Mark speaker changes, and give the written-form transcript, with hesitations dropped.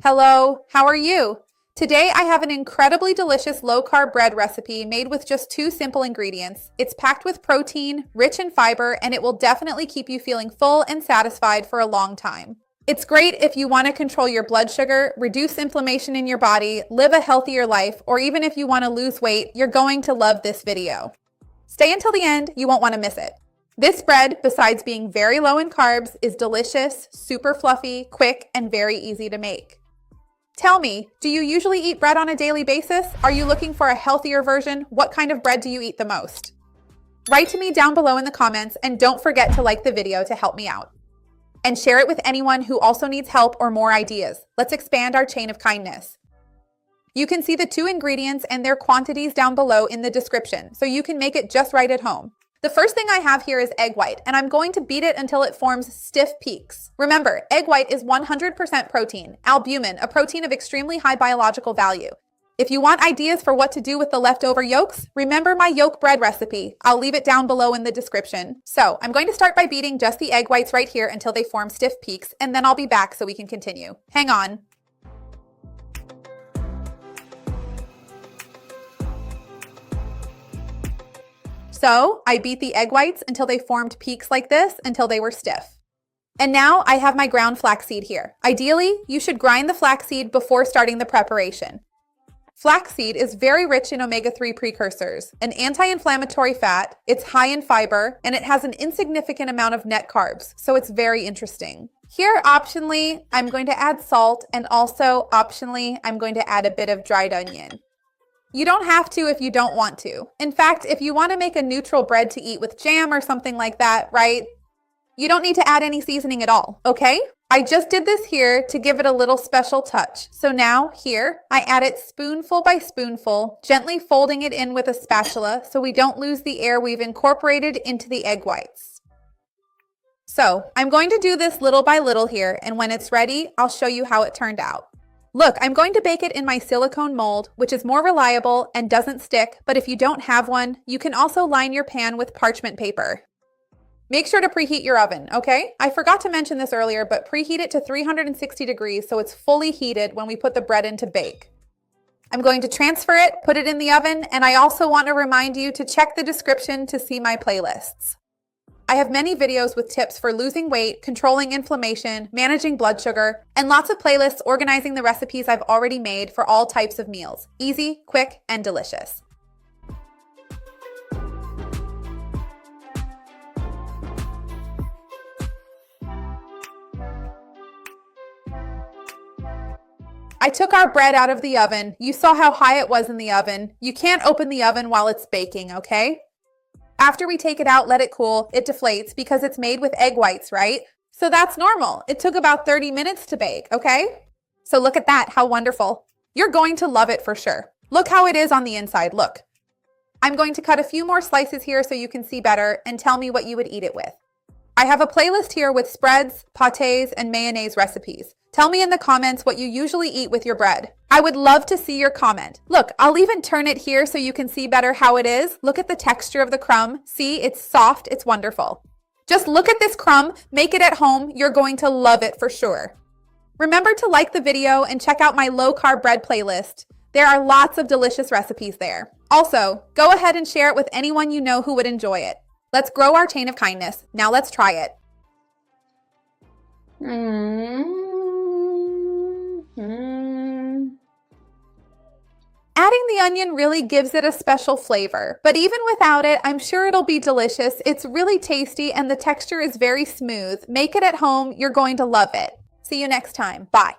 Speaker 1: Hello, how are you? Today I have an incredibly delicious low-carb bread recipe made with just 2 simple ingredients. It's packed with protein, rich in fiber, and it will definitely keep you feeling full and satisfied for a long time. It's great if you want to control your blood sugar, reduce inflammation in your body, live a healthier life, or even if you want to lose weight, you're going to love this video. Stay until the end, you won't want to miss it. This bread, besides being very low in carbs, is delicious, super fluffy, quick, and very easy to make. Tell me, do you usually eat bread on a daily basis? Are you looking for a healthier version? What kind of bread do you eat the most? Write to me down below in the comments, and don't forget to like the video to help me out. And share it with anyone who also needs help or more ideas. Let's expand our chain of kindness. You can see the 2 ingredients and their quantities down below in the description, so you can make it just right at home. The first thing I have here is egg white, and I'm going to beat it until it forms stiff peaks. Remember, egg white is 100% protein, albumin, a protein of extremely high biological value. If you want ideas for what to do with the leftover yolks, remember my yolk bread recipe. I'll leave it down below in the description. So I'm going to start by beating just the egg whites right here until they form stiff peaks, and then I'll be back so we can continue. Hang on. So I beat the egg whites until they formed peaks like this until they were stiff. And now I have my ground flaxseed here. Ideally, you should grind the flaxseed before starting the preparation. Flaxseed is very rich in omega-3 precursors, an anti-inflammatory fat, it's high in fiber, and it has an insignificant amount of net carbs, so it's very interesting. Here, optionally, I'm going to add salt, and also, optionally, I'm going to add a bit of dried onion. You don't have to if you don't want to. In fact, if you want to make a neutral bread to eat with jam or something like that, right? You don't need to add any seasoning at all, okay? I just did this here to give it a little special touch. So now here, I add it spoonful by spoonful, gently folding it in with a spatula so we don't lose the air we've incorporated into the egg whites. So I'm going to do this little by little here, and when it's ready, I'll show you how it turned out. Look, I'm going to bake it in my silicone mold, which is more reliable and doesn't stick, but if you don't have one, you can also line your pan with parchment paper. Make sure to preheat your oven, okay? I forgot to mention this earlier, but preheat it to 360 degrees so it's fully heated when we put the bread in to bake. I'm going to transfer it, put it in the oven, and I also want to remind you to check the description to see my playlists. I have many videos with tips for losing weight, controlling inflammation, managing blood sugar, and lots of playlists organizing the recipes I've already made for all types of meals. Easy, quick, and delicious. I took our bread out of the oven. You saw how high it was in the oven. You can't open the oven while it's baking, okay? After we take it out, let it cool, it deflates because it's made with egg whites, right? So that's normal. It took about 30 minutes to bake, okay? So look at that, how wonderful. You're going to love it for sure. Look how it is on the inside, look. I'm going to cut a few more slices here so you can see better and tell me what you would eat it with. I have a playlist here with spreads, pâtés, and mayonnaise recipes. Tell me in the comments what you usually eat with your bread. I would love to see your comment. Look, I'll even turn it here so you can see better how it is. Look at the texture of the crumb. See, it's soft, it's wonderful. Just look at this crumb, make it at home. You're going to love it for sure. Remember to like the video and check out my low-carb bread playlist. There are lots of delicious recipes there. Also, go ahead and share it with anyone you know who would enjoy it. Let's grow our chain of kindness. Now let's try it. Adding the onion really gives it a special flavor, but even without it, I'm sure it'll be delicious. It's really tasty and the texture is very smooth. Make it at home. You're going to love it. See you next time. Bye.